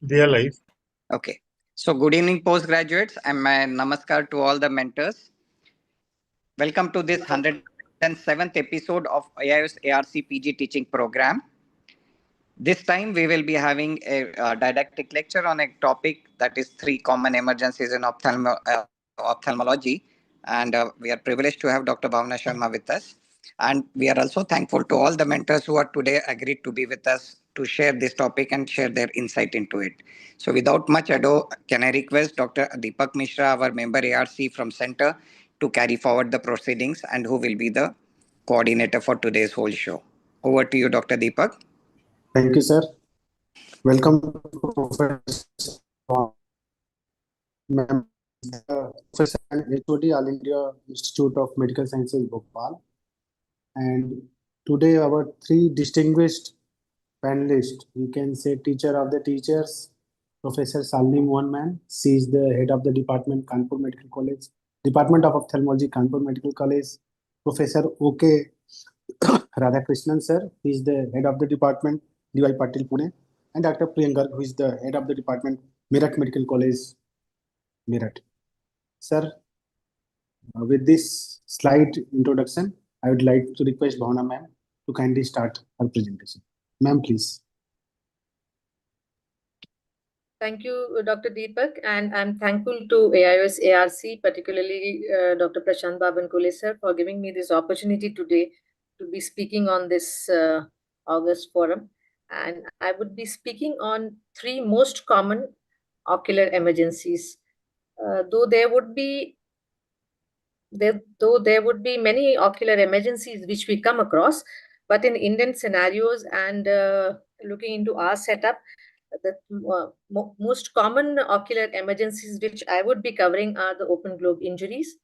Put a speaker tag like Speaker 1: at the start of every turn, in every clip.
Speaker 1: They are live.
Speaker 2: Okay. So, good evening, postgraduates, and my namaskar to all the mentors. Welcome to this 107th episode of AIIMS ARC PG teaching program. This time, we will be having a didactic lecture on a topic that is three common emergencies in ophthalmology. And we are privileged to have Dr. Bhavana Sharma with us. And we are also thankful to all the mentors who are today agreed to be with us to share this topic and share their insight into it. So, without much ado, can I request Dr. Deepak Mishra, our member ARC from Center, to carry forward the proceedings and who will be the coordinator for today's whole show. Over to you, Dr. Deepak.
Speaker 3: Thank you, sir. Welcome, Professor Professor and HOD, All India Institute of Medical Sciences, Bhopal. And today our three distinguished panelists, we can say teacher of the teachers, Professor Salini Mohan. She is the head of the department, Kanpur Medical College, Department of Ophthalmology, Kanpur Medical College. Professor O.K. Radhakrishnan, sir, he is the head of the department, D.Y. Patil, Pune. And Dr. Priyangar, who is the head of the department, Meerut Medical College, Meerut. Sir, with this slide introduction, I would like to request Bhavana ma'am to kindly start her presentation. Ma'am, please.
Speaker 4: Thank you, Dr. Deepak, and I'm thankful to AIIMS ARC, particularly Dr. Prashant Babankule sir, for giving me this opportunity today to be speaking on this August forum. And I would be speaking on three most common ocular emergencies. Though there would be many ocular emergencies which we come across, but in Indian scenarios and looking into our setup, the most common ocular emergencies which I would be covering are the open globe injuries,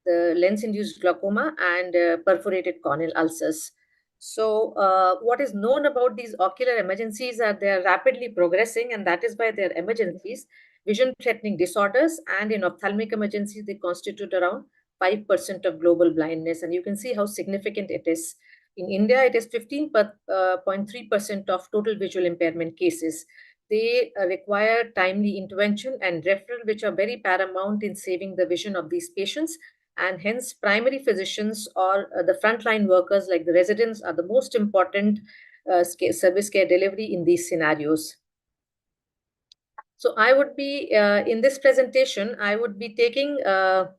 Speaker 4: the lens-induced glaucoma, and perforated corneal ulcers. So what is known about these ocular emergencies are they are rapidly progressing, and that is why they are emergencies, vision-threatening disorders, and in ophthalmic emergencies, they constitute around 5% of global blindness. And you can see how significant it is. In India, it is 15.3% of total visual impairment cases. They require timely intervention and referral, which are very paramount in saving the vision of these patients. And hence, primary physicians or the frontline workers like the residents are the most important service care delivery in these scenarios. So I would be, in this presentation, I would be taking the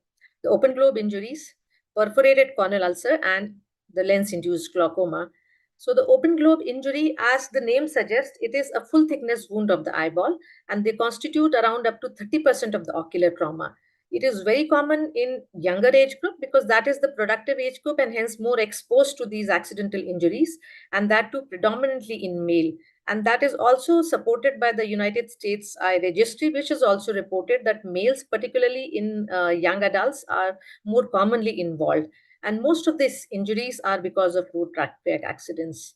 Speaker 4: open globe injuries, perforated corneal ulcer, and the lens-induced glaucoma. So the open globe injury, as the name suggests, it is a full thickness wound of the eyeball, and they constitute around up to 30% of the ocular trauma. It is very common in younger age group because that is the productive age group and hence more exposed to these accidental injuries, and that too predominantly in male. And that is also supported by the United States Eye Registry, which has also reported that males, particularly in young adults, are more commonly involved. And most of these injuries are because of road traffic accidents.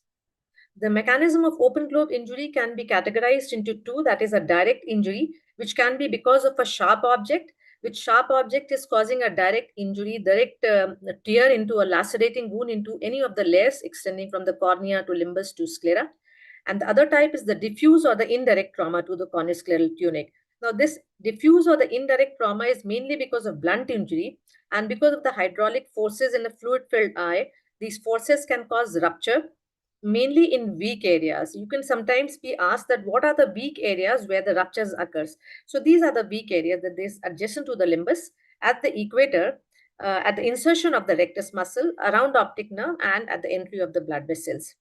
Speaker 4: The mechanism of open globe injury can be categorized into two. That is a direct injury, which can be because of a sharp object, which sharp object is causing a direct injury, direct tear into a lacerating wound into any of the layers extending from the cornea to limbus to sclera. And the other type is the diffuse or the indirect trauma to the corneoscleral tunic. Now, this diffuse or the indirect trauma is mainly because of blunt injury and because of the hydraulic forces in a fluid-filled eye. These forces can cause rupture, mainly in weak areas. You can sometimes be asked that what are the weak areas where the ruptures occurs. So these are the weak areas that is adjacent to the limbus, at the equator, at the insertion of the rectus muscle, around optic nerve, and at the entry of the blood vessels.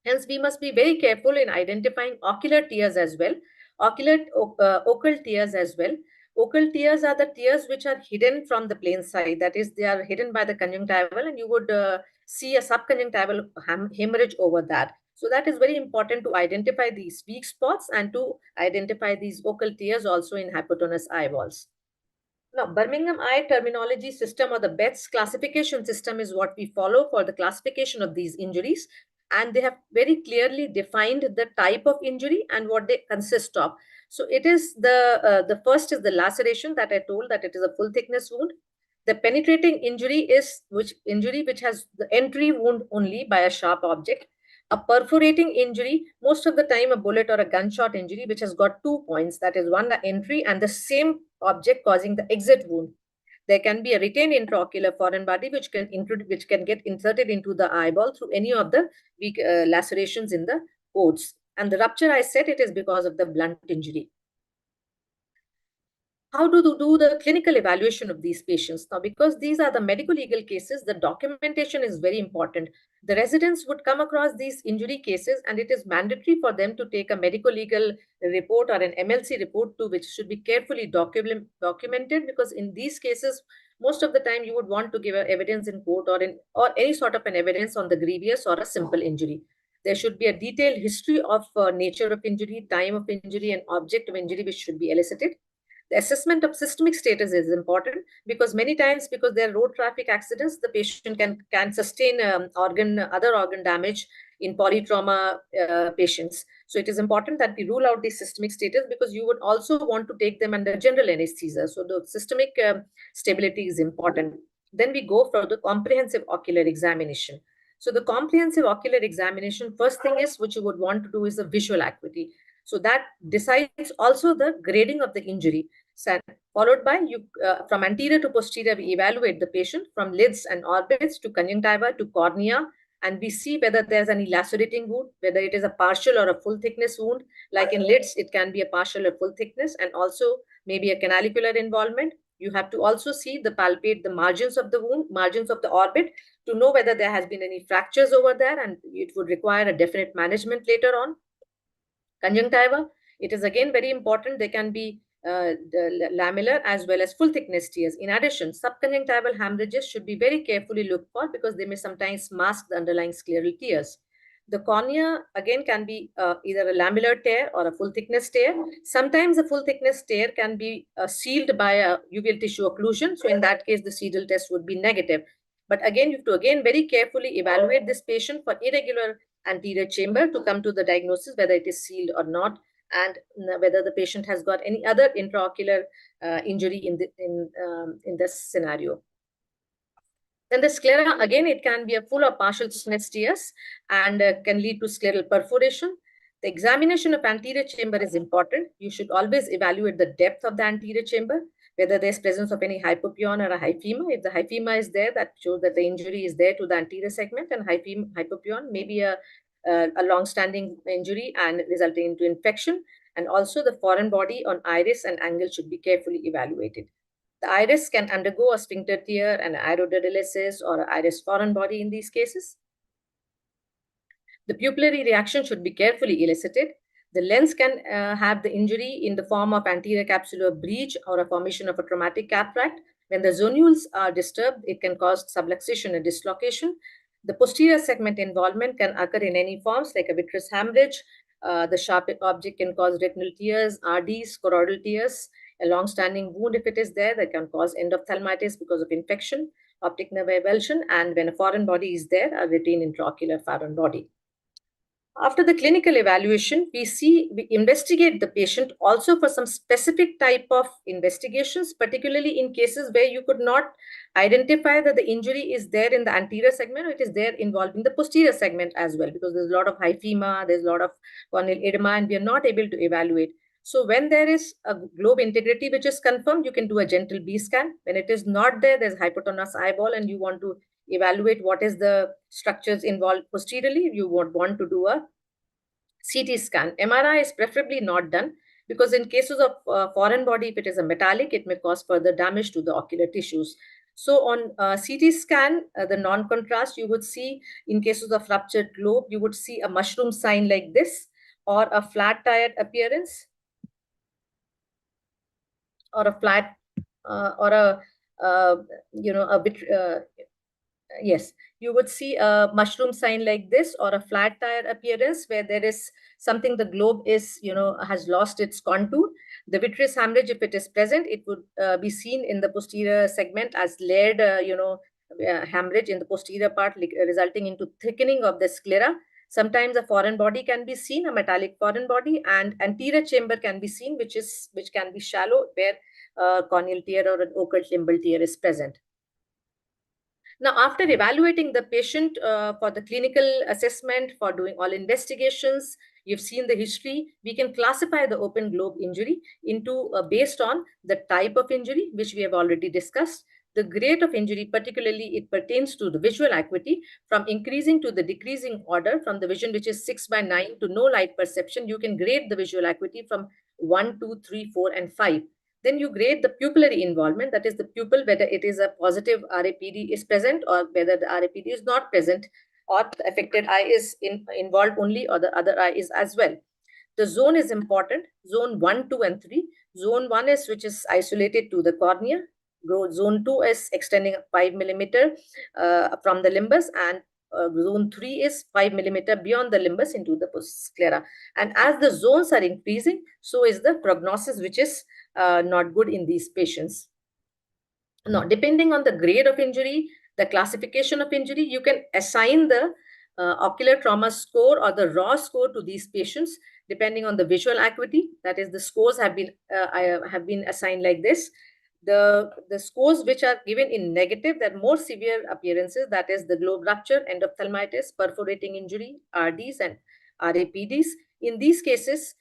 Speaker 4: Hence, we must be very careful in identifying ocular tears as well, occult tears as well. Occult tears are the tears which are hidden from the plain sight. That is, they are hidden by the conjunctival, and you would see a subconjunctival hemorrhage over that. So that is very important to identify these weak spots and to identify these occult tears also in hypotenuse eyeballs. Now, Birmingham Eye Terminology System or the BETS classification system is what we follow for the classification of these injuries. And they have very clearly defined the type of injury and what they consist of. So it is the first is the laceration that I told that it is a full thickness wound. The penetrating injury is which has the entry wound only by a sharp object. A perforating injury, most of the time a bullet or a gunshot injury, which has got 2 points, that is one, the entry, and the same object causing the exit wound. There can be a retained intraocular foreign body which can get inserted into the eyeball through any of the weak lacerations in the ports. And the rupture, I said, it is because of the blunt injury. How to do the clinical evaluation of these patients? Now, because these are the medical legal cases, the documentation is very important. The residents would come across these injury cases, and it is mandatory for them to take a medical legal report or an MLC report too, which should be carefully documented, because in these cases, most of the time you would want to give evidence in court or any sort of an evidence on the grievous or a simple injury. There should be a detailed history of nature of injury, time of injury, and object of injury, which should be elicited. The assessment of systemic status is important, because many times, because there are road traffic accidents, the patient can sustain other organ damage in polytrauma patients. So it is important that we rule out the systemic status, because you would also want to take them under general anesthesia. So the systemic stability is important. Then we go for the comprehensive ocular examination. So the comprehensive ocular examination, first thing is, which you would want to do, is the visual acuity. So that decides also the grading of the injury. Followed by, from anterior to posterior, we evaluate the patient from lids and orbits to conjunctiva to cornea, and we see whether there's any lacerating wound, whether it is a partial or a full thickness wound. Like in lids, it can be a partial or full thickness, and also maybe a canalicular involvement. You have to also see palpate the margins of the wound, margins of the orbit, to know whether there has been any fractures over there, and it would require a definite management later on. Conjunctiva, it is again very important. They can be the lamellar as well as full thickness tears. In addition, subconjunctival hemorrhages should be very carefully looked for, because they may sometimes mask the underlying scleral tears. The cornea again can be either a lamellar tear or a full thickness tear. Sometimes a full thickness tear can be sealed by a uveal tissue occlusion. So in that case, the Seidel test would be negative. But again, you have to very carefully evaluate this patient for irregular anterior chamber to come to the diagnosis whether it is sealed or not, and whether the patient has got any other intraocular injury in this scenario. Then the sclera, again, it can be a full or partial thickness tears and can lead to scleral perforation. The examination of anterior chamber is important. You should always evaluate the depth of the anterior chamber, whether there's presence of any hypopyon or a hyphema. If the hyphema is there, that shows that the injury is there to the anterior segment, and hypopyon may be a long-standing injury and resulting into infection. And also the foreign body on iris and angle should be carefully evaluated. The iris can undergo a sphincter tear, an iridodialysis, or an iris foreign body in these cases. The pupillary reaction should be carefully elicited. The lens can have the injury in the form of anterior capsular breach or a formation of a traumatic cataract. When the zonules are disturbed, it can cause subluxation and dislocation. The posterior segment involvement can occur in any forms, like a vitreous hemorrhage. The sharp object can cause retinal tears, RDs, choroidal tears. A long-standing wound, if it is there, that can cause endophthalmitis because of infection, optic nerve avulsion, and when a foreign body is there, a retained intraocular foreign body. After the clinical evaluation, we investigate the patient also for some specific type of investigations, particularly in cases where you could not identify that the injury is there in the anterior segment, or it is there involving the posterior segment as well, because there's a lot of hyphema, there's a lot of corneal edema, and we are not able to evaluate. So when there is a globe integrity which is confirmed, you can do a gentle B scan. When it is not there, there's hypotenuse eyeball, and you want to evaluate what is the structures involved posteriorly, you would want to do a CT scan. MRI is preferably not done, because in cases of foreign body, if it is a metallic, it may cause further damage to the ocular tissues. So on CT scan, the non-contrast, you would see in cases of ruptured globe, you would see a mushroom sign like this, or a flat-tired appearance, or a flat, or a bit, yes, you would see a mushroom sign like this, or a flat tire appearance where there is something, the globe is, has lost its contour. The vitreous hemorrhage, if it is present, it would be seen in the posterior segment as layered, hemorrhage in the posterior part, resulting into thickening of the sclera. Sometimes a foreign body can be seen, a metallic foreign body, and anterior chamber can be seen, which can be shallow, where corneal tear or an occult limbal tear is present. Now, after evaluating the patient for the clinical assessment, for doing all investigations, you've seen the history, we can classify the open globe injury into based on the type of injury, which we have already discussed, the grade of injury, particularly it pertains to the visual acuity, from increasing to the decreasing order, from the vision which is 6/9 to no light perception. You can grade the visual acuity from 1, 2, 3, 4, and 5. Then you grade the pupillary involvement, that is the pupil, whether it is a positive RAPD is present or whether the RAPD is not present, or the affected eye is involved only or the other eye is as well. The zone is important, zone 1, 2, and 3. Zone 1 is which is isolated to the cornea. Zone 2 is extending 5 millimeter from the limbus, and zone 3 is 5 millimeter beyond the limbus into the sclera. And as the zones are increasing, so is the prognosis, which is not good in these patients. Now, depending on the grade of injury, the classification of injury, you can assign the ocular trauma score or the raw score to these patients depending on the visual acuity. That is, the scores have been assigned like this. The scores which are given in negative, that more severe appearances, that is the globe rupture, endophthalmitis, perforating injury, RDs and RAPDs. In these cases,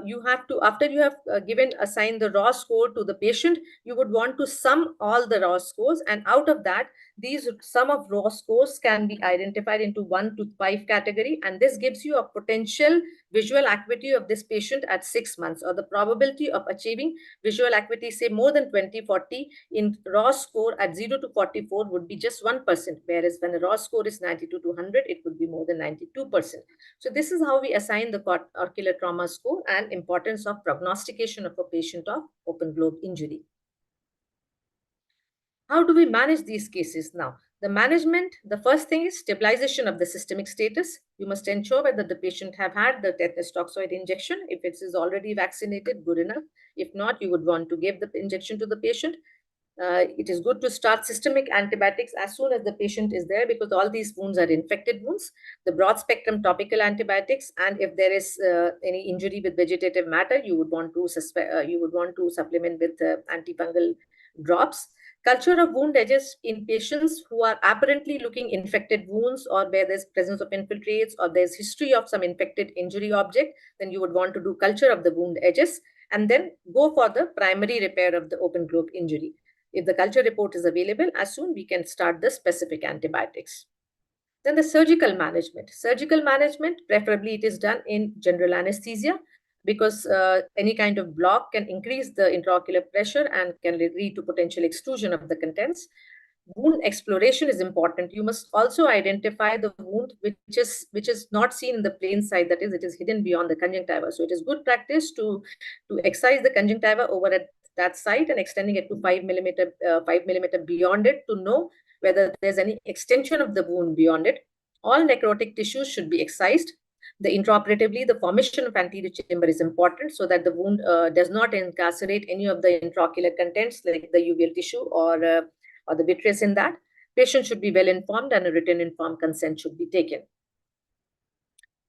Speaker 4: you have to, after you have assigned the raw score to the patient, you would want to sum all the raw scores, and out of that, these sum of raw scores can be identified into 1 to 5 category, and this gives you a potential visual acuity of this patient at 6 months, or the probability of achieving visual acuity, say more than 20/40 in raw score at 0 to 44 would be just 1%, whereas when the raw score is 92 to 100, it would be more than 92%. So this is how we assign the ocular trauma score and importance of prognostication of a patient of open globe injury. How do we manage these cases now? The management, the first thing is stabilization of the systemic status. You must ensure whether the patient have had the tetanus toxoid injection. If it is already vaccinated, good enough. If not, you would want to give the injection to the patient. It is good to start systemic antibiotics as soon as the patient is there, because all these wounds are infected wounds. The broad spectrum topical antibiotics, and if there is any injury with vegetative matter, you would want to supplement with antifungal drops. Culture of wound edges in patients who are apparently looking infected wounds, or where there's presence of infiltrates, or there's history of some infected injury object, then you would want to do culture of the wound edges, and then go for the primary repair of the open globe injury. If the culture report is available, as soon we can start the specific antibiotics. Then the surgical management. Surgical management, preferably it is done in general anesthesia, because any kind of block can increase the intraocular pressure and can lead to potential extrusion of the contents. Wound exploration is important. You must also identify the wound which is not seen in the plain sight, that is, it is hidden beyond the conjunctiva. So it is good practice to excise the conjunctiva over at that site and extending it to 5 millimeter beyond it, to know whether there's any extension of the wound beyond it. All necrotic tissues should be excised. The intraoperatively, the formation of anterior chamber is important, so that the wound does not incarcerate any of the intraocular contents like the uveal tissue or the vitreous in that. Patient should be well informed, and a written informed consent should be taken.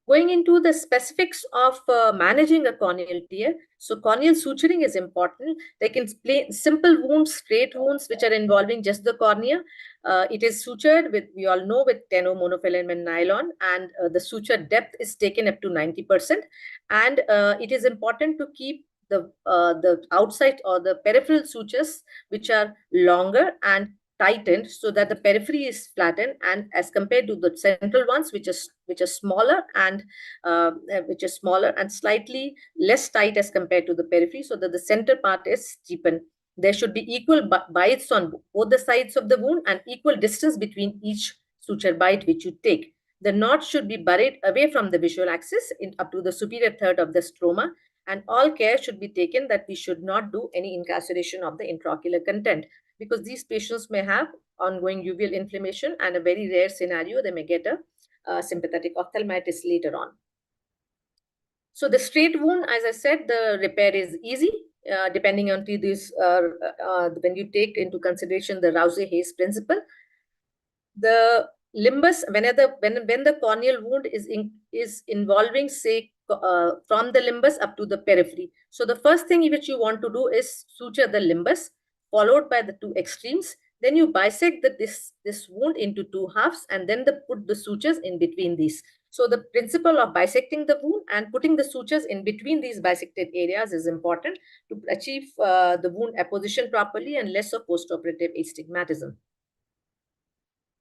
Speaker 4: Going into the specifics of managing a corneal tear, so corneal suturing is important. They can play simple wounds, straight wounds, which are involving just the cornea. It is sutured with, we all know, with 10-0 monofilament nylon, and the suture depth is taken up to 90%. And it is important to keep the outside or the peripheral sutures, which are longer and tightened, so that the periphery is flattened, and as compared to the central ones, which are smaller and slightly less tight as compared to the periphery, so that the center part is deepened. There should be equal bites on both the sides of the wound, and equal distance between each suture bite which you take. The knot should be buried away from the visual axis up to the superior third of the stroma, and all care should be taken that we should not do any incarceration of the intraocular content, because these patients may have ongoing uveal inflammation, and a very rare scenario, they may get a sympathetic ophthalmitis later on. So the straight wound, as I said, the repair is easy, depending on this, when you take into consideration the Rouse-Hayes principle. The limbus, when the corneal wound is involving, say, from the limbus up to the periphery. So the first thing which you want to do is suture the limbus, followed by the two extremes. Then you bisect this wound into two halves, and then put the sutures in between these. So the principle of bisecting the wound and putting the sutures in between these bisected areas is important to achieve the wound apposition properly and less of postoperative astigmatism.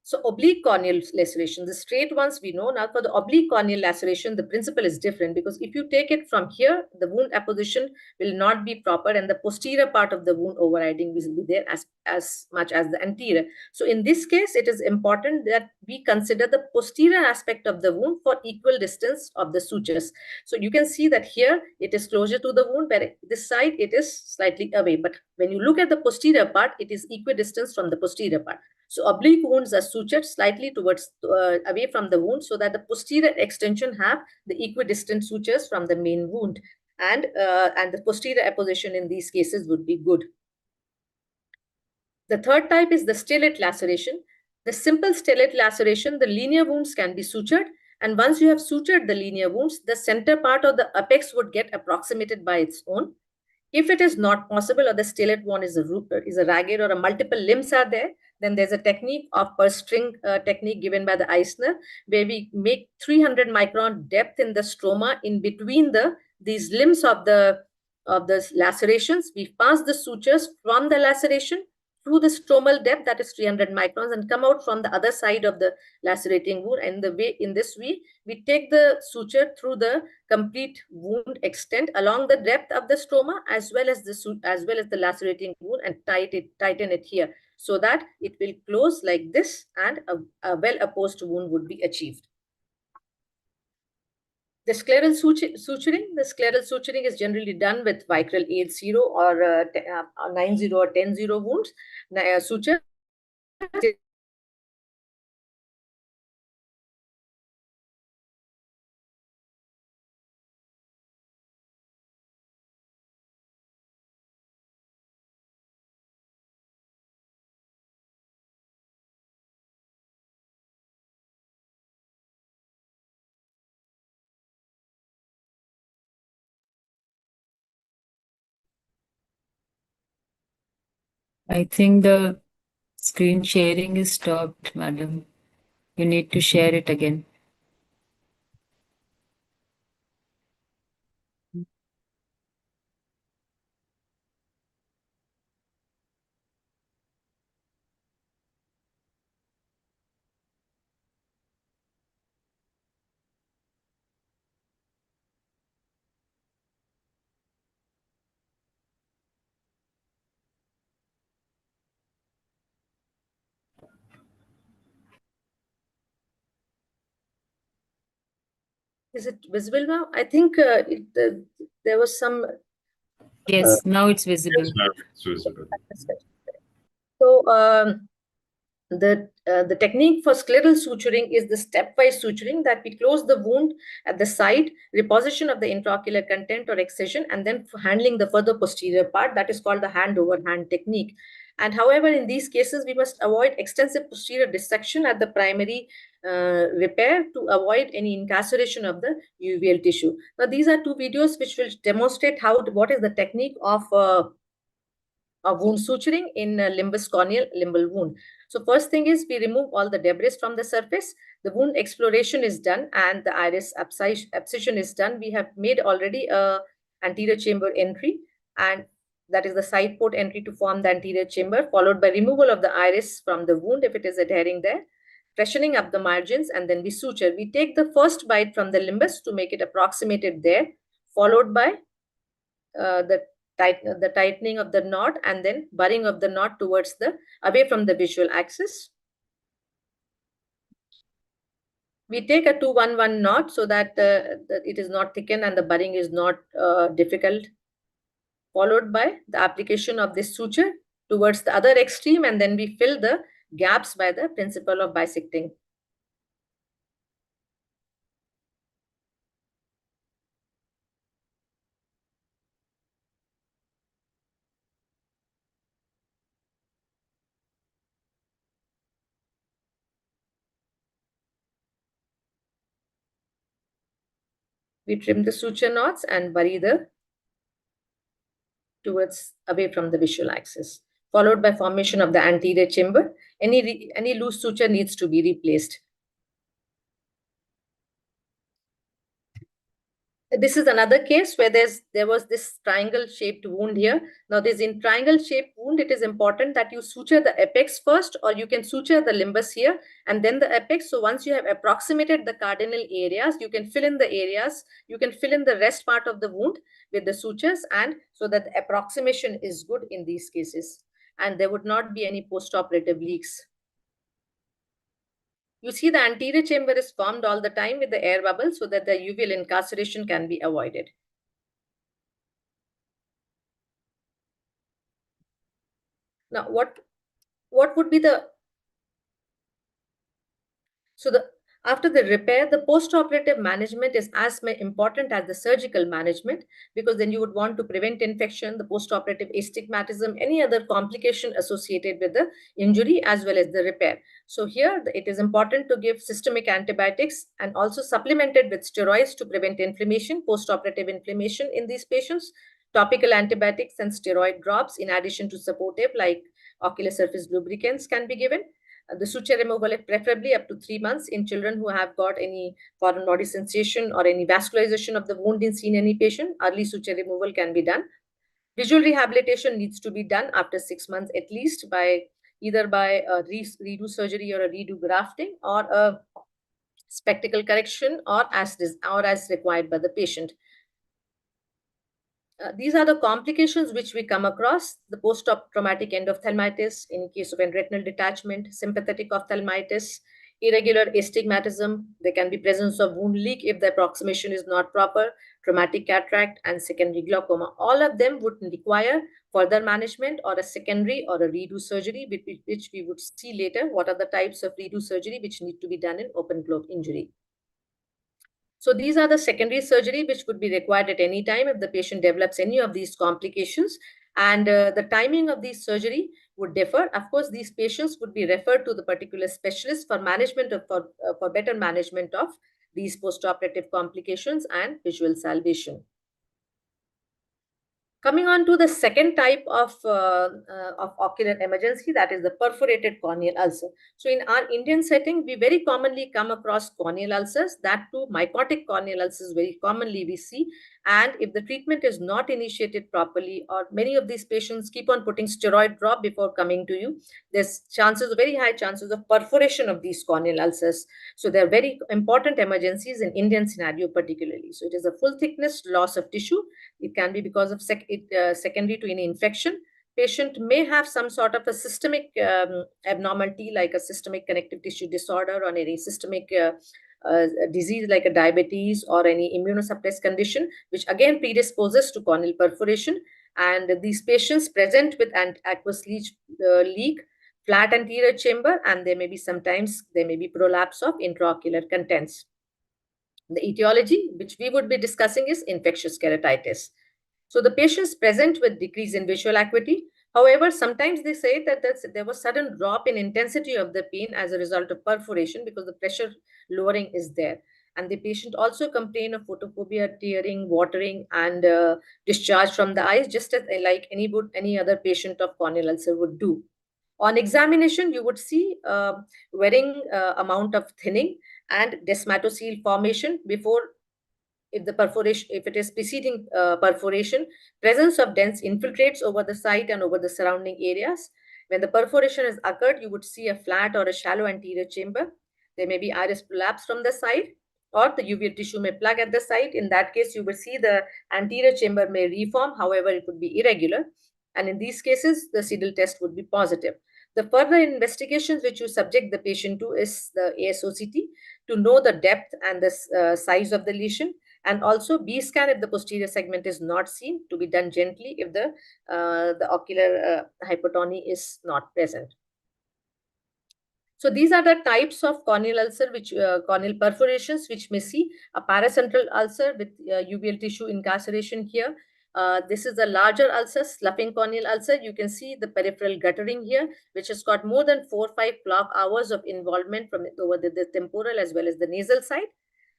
Speaker 4: So oblique corneal laceration, the straight ones we know. Now for the oblique corneal laceration, the principle is different, because if you take it from here, the wound apposition will not be proper and the posterior part of the wound overriding will be there as much as the anterior. So in this case, it is important that we consider the posterior aspect of the wound for equal distance of the sutures. So you can see that here it is closer to the wound, where this side it is slightly away. But when you look at the posterior part, it is equidistant from the posterior part. So oblique wounds are sutured slightly towards away from the wound, so that the posterior extension have the equidistant sutures from the main wound, and the posterior apposition in these cases would be good. The third type is the stellate laceration. The simple stellate laceration, the linear wounds can be sutured, and once you have sutured the linear wounds, the center part of the apex would get approximated by its own. If it is not possible, or the stellate wound is a ragged, or a multiple limbs are there, then there's a technique of purse string technique given by the Eisner, where we make 300 micron depth in the stroma in between these limbs of the lacerations. We pass the sutures from the laceration through the stromal depth, that is 300 microns, and come out from the other side of the lacerating wound. And in this way, we take the suture through the complete wound extent along the depth of the stroma, as well as the lacerating wound, and tighten it here, so that it will close like this, and a well-apposed wound would be achieved. The scleral suturing is generally done with Vicryl 8-0 or 9-0 or 10-0 wounds. Suture
Speaker 1: I think the screen sharing is stopped, madam. You need to share it again.
Speaker 4: Is it visible now? I think there was some.
Speaker 1: Yes, now it's visible.
Speaker 5: Yes, ma'am. It's visible.
Speaker 4: So the technique for scleral suturing is the stepwise suturing, that we close the wound at the side, reposition of the intraocular content or excision, and then handling the further posterior part. That is called the hand over hand technique. And however, in these cases, we must avoid extensive posterior dissection at the primary repair to avoid any incarceration of the uveal tissue. Now, these are two videos which will demonstrate what is the technique of wound suturing in limbus corneal limbal wound. So first thing is, we remove all the debris from the surface. The wound exploration is done and the iris abscission is done. We have made already a anterior chamber entry, and that is the side port entry to form the anterior chamber, followed by removal of the iris from the wound if it is adhering there, freshening up the margins, and then we suture. We take the first bite from the limbus to make it approximated there, followed by the tightening of the knot, and then burring of the knot towards away from the visual axis. We take a 2-1-1 knot so that it is not thickened and the burring is not difficult, followed by the application of this suture towards the other extreme, and then we fill the gaps by the principle of bisecting. We trim the suture knots and bury towards away from the visual axis. followed by formation of the anterior chamber. Any loose suture needs to be replaced. This is another case where there was this triangle shaped wound here. Now this in triangle shaped wound, it is important that you suture the apex first, or you can suture the limbus here and then the apex. So once you have approximated the cardinal areas, you can fill in the areas, you can fill in the rest part of the wound with the sutures, and so that the approximation is good in these cases and there would not be any post-operative leaks. You see the anterior chamber is formed all the time with the air bubble so that the uveal incarceration can be avoided. Now, what would be the after the repair, the post-operative management is as important as the surgical management, because then you would want to prevent infection, the post-operative astigmatism, any other complication associated with the injury as well as the repair. So here it is important to give systemic antibiotics and also supplemented with steroids to prevent inflammation, post-operative inflammation in these patients. Topical antibiotics and steroid drops in addition to supportive like ocular surface lubricants can be given. The suture removal is preferably up to 3 months in children who have got any foreign body sensation or any vascularization of the wound in seen any patient. Early suture removal can be done. Visual rehabilitation needs to be done after 6 months at least by either by a redo surgery or a redo grafting or a spectacle correction or as required by the patient. These are the complications which we come across: the post-op traumatic endophthalmitis in case of retinal detachment, sympathetic ophthalmitis, irregular astigmatism. There can be presence of wound leak if the approximation is not proper, traumatic cataract, and secondary glaucoma. All of them would require further management or a secondary or a redo surgery, which we would see later. What are the types of redo surgery which need to be done in open globe injury? So these are the secondary surgery which would be required at any time if the patient develops any of these complications, and the timing of these surgery would differ. Of course, these patients would be referred to the particular specialist for management of for better management of these post-operative complications and visual salvation. Coming on to the second type of ocular emergency, that is the perforated corneal ulcer. So in our Indian setting, we very commonly come across corneal ulcers, that too mycotic corneal ulcers very commonly we see. And if the treatment is not initiated properly, or many of these patients keep on putting steroid drop before coming to you, there's very high chances of perforation of these corneal ulcers. So they're very important emergencies in Indian scenario particularly. So it is a full thickness loss of tissue. It can be because of secondary to any infection. Patient may have some sort of a systemic abnormality like a systemic connective tissue disorder or any systemic disease like a diabetes or any immunosuppressed condition, which again predisposes to corneal perforation. And these patients present with an aqueous leak, flat anterior chamber, and there may be prolapse of intraocular contents. The etiology which we would be discussing is infectious keratitis. So the patients present with decrease in visual acuity. However, sometimes they say that there was sudden drop in intensity of the pain as a result of perforation because the pressure lowering is there. And the patient also complain of photophobia, tearing, watering, and discharge from the eyes, just as like any other patient of corneal ulcer would do. On examination, you would see varying amount of thinning and desmatocele formation before, if it is preceding perforation, presence of dense infiltrates over the site and over the surrounding areas. When the perforation has occurred, you would see a flat or a shallow anterior chamber. There may be iris prolapse from the side, or the uveal tissue may plug at the site. In that case, you will see the anterior chamber may reform. However, it would be irregular. And in these cases, the Seidel test would be positive. The further investigations which you subject the patient to is the ASOCT to know the depth and the size of the lesion, and also B scan if the posterior segment is not seen, to be done gently if the ocular hypotony is not present. So these are the types of corneal ulcer, corneal perforations, which may see a paracentral ulcer with uveal tissue incarceration here. This is a larger ulcer, sloughing corneal ulcer. You can see the peripheral guttering here, which has got more than 4 or 5 clock hours of involvement from over the temporal as well as the nasal side.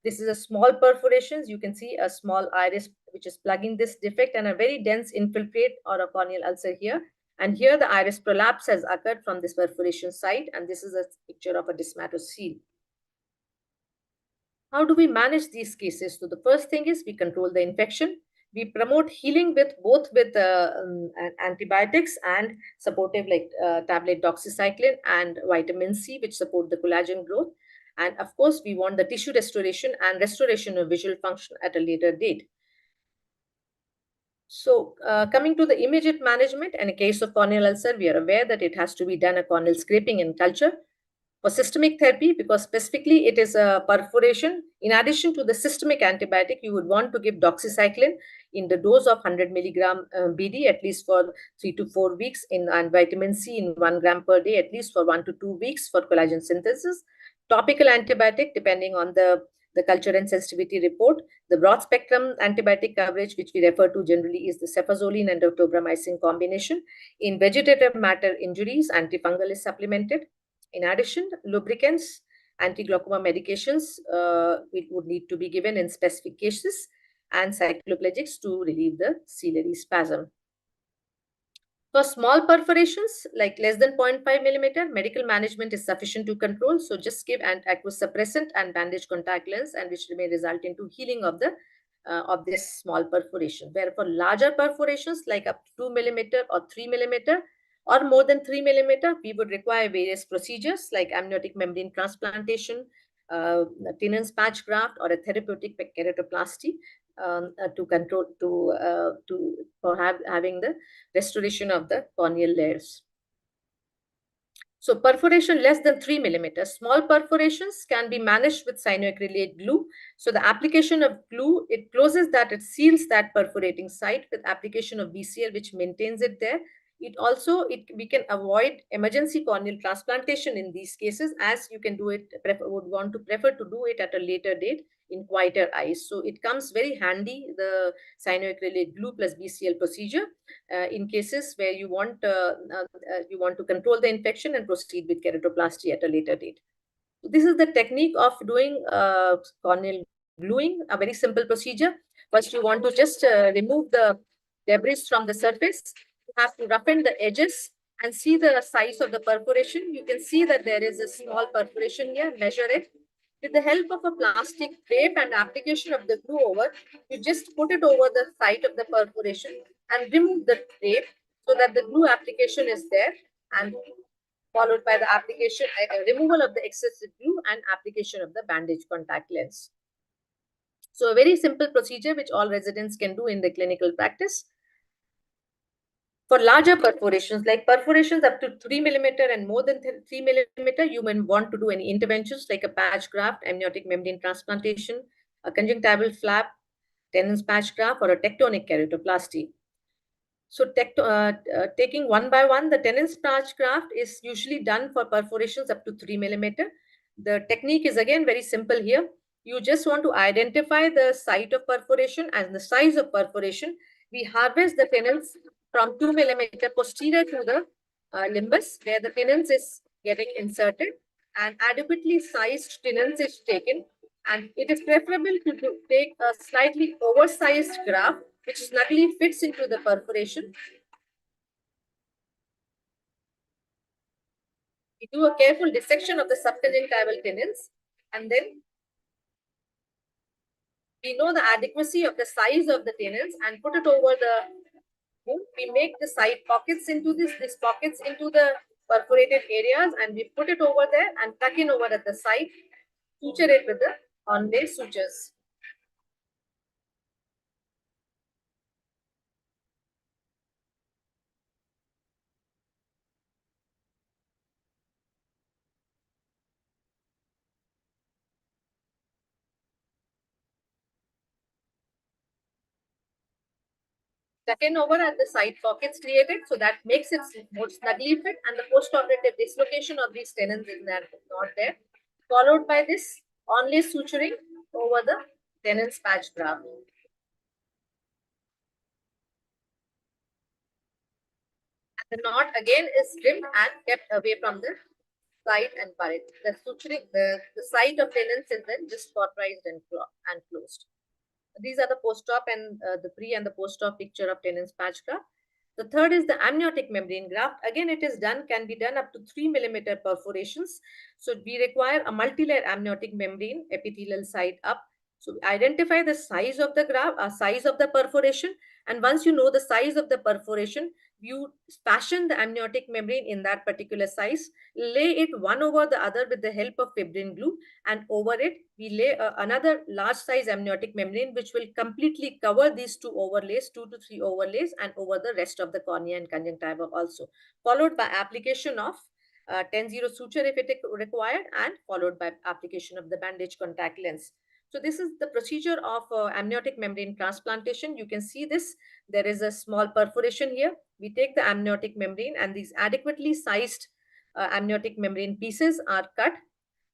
Speaker 4: This is a small perforations. You can see a small iris which is plugging this defect and a very dense infiltrate or a corneal ulcer here. And here the iris prolapse has occurred from this perforation site, and this is a picture of a desmatocele. How do we manage these cases? So the first thing is we control the infection. We promote healing with both with antibiotics and supportive like tablet doxycycline and vitamin C, which support the collagen growth. And of course, we want the tissue restoration and restoration of visual function at a later date. So coming to the immediate management, in a case of corneal ulcer, we are aware that it has to be done a corneal scraping and culture. For systemic therapy, because specifically it is a perforation, in addition to the systemic antibiotic, you would want to give doxycycline in the dose of 100 milligram BD at least for 3 to 4 weeks, and vitamin C in 1 gram per day at least for 1 to 2 weeks for collagen synthesis. Topical antibiotic, depending on the culture and sensitivity report. The broad spectrum antibiotic coverage, which we refer to generally, is the cefazolin and tobramycin combination. In vegetative matter injuries, antifungal is supplemented. In addition, lubricants, anti-glaucoma medications would need to be given in specific cases, and cycloplegics to relieve the ciliary spasm. For small perforations, like less than 0.5 millimeter, medical management is sufficient to control. So just give an aqueous suppressant and bandage contact lens, and which may result into healing of the of this small perforation. Where for larger perforations, like up to 2 millimeter or 3 millimeter, or more than 3 millimeter, we would require various procedures like amniotic membrane transplantation, Tinon's patch graft, or a therapeutic keratoplasty to control for having the restoration of the corneal layers. So perforation less than 3 millimeters. Small perforations can be managed with cyanoacrylate glue. So the application of glue, it closes that, it seals that perforating site with application of BCL, which maintains it there. It also, we can avoid emergency corneal transplantation in these cases, as you can do it, would prefer to do it at a later date in quieter eyes. So it comes very handy, the cyanoacrylate glue plus BCL procedure, in cases where you want to control the infection and proceed with keratoplasty at a later date. So this is the technique of doing corneal gluing, a very simple procedure. First, you want to just remove the debris from the surface. You have to roughen the edges and see the size of the perforation. You can see that there is a small perforation here. Measure it. With the help of a plastic drape and application of the glue over, you just put it over the site of the perforation and remove the drape so that the glue application is there, and followed by the application, removal of the excessive glue and application of the bandage contact lens. So a very simple procedure which all residents can do in the clinical practice. For larger perforations, like perforations up to 3 millimeter and more than 3 millimeter, you may want to do any interventions like a patch graft, amniotic membrane transplantation, a conjunctival flap, Tenon's patch graft, or a tectonic keratoplasty. So taking one by one, the Tenon's patch graft is usually done for perforations up to 3 millimeter. The technique is again very simple here. You just want to identify the site of perforation and the size of perforation. We harvest the tenons from 2 millimeter posterior to the limbus, where the tenons is getting inserted, and adequately sized tenons is taken. And it is preferable to take a slightly oversized graft which snugly fits into the perforation. We do a careful dissection of the subconjunctival tenons, and then we know the adequacy of the size of the tenons and put it over the wound. We make the side pockets into these pockets into the perforated areas, and we put it over there and tuck in over at the side, suture it with the onlay sutures. Tuck in over at the side pockets created, so that makes it more snugly fit, and the post-operative dislocation of these tenons is not there. Followed by this onlay suturing over the tenons patch graft. And the knot again is trimmed and kept away from the side and buried. The suturing, the site of tenons is then just cauterized and closed. These are the post-op and the pre and the post-op picture of tenons patch graft. The third is the amniotic membrane graft. Again, can be done up to 3 millimeter perforations. So we require a multi-layer amniotic membrane, epithelial side up. So identify the size of the graft, size of the perforation, and once you know the size of the perforation, you fashion the amniotic membrane in that particular size, lay it one over the other with the help of fibrin glue, and over it we lay another large size amniotic membrane which will completely cover these two overlays, 2 to 3 overlays, and over the rest of the cornea and conjunctiva also, followed by application of 10-0 suture if it is required, and followed by application of the bandage contact lens. So this is the procedure of amniotic membrane transplantation. You can see this. There is a small perforation here. We take the amniotic membrane, and these adequately sized amniotic membrane pieces are cut,